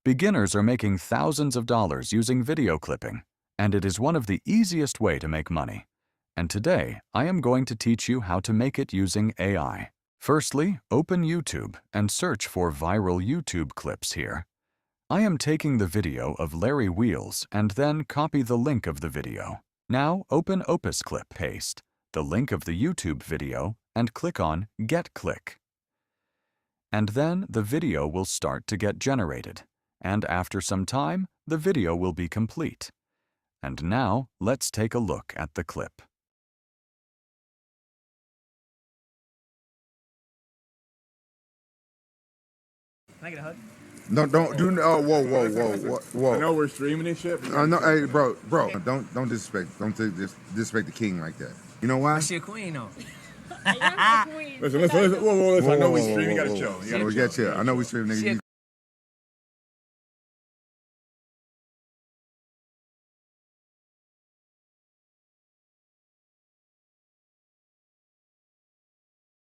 Beginners are making thousands of dollars using video clipping, and it is one of the easiest way to make money. And today, I am going to teach you how to make it using AI. Firstly, open YouTube and search for viral YouTube clips here. I am taking the video of Larry Wheels and then copy the link of the video. Now open Opus Clip, paste the link of the YouTube video and click on Get Click. And then the video will start to get generated. And after some time, the video will be complete. And now, let's take a look at the clip. Can I get a hug? No, don't do. Oh, whoa. I know we're streaming this shit. No, hey, bro, don't disrespect. Don't disrespect the king like that. You know why? She a queen, though. Listen. Whoa, listen. I know we're streaming. You gotta chill. We got chill. I know we streaming, nigga.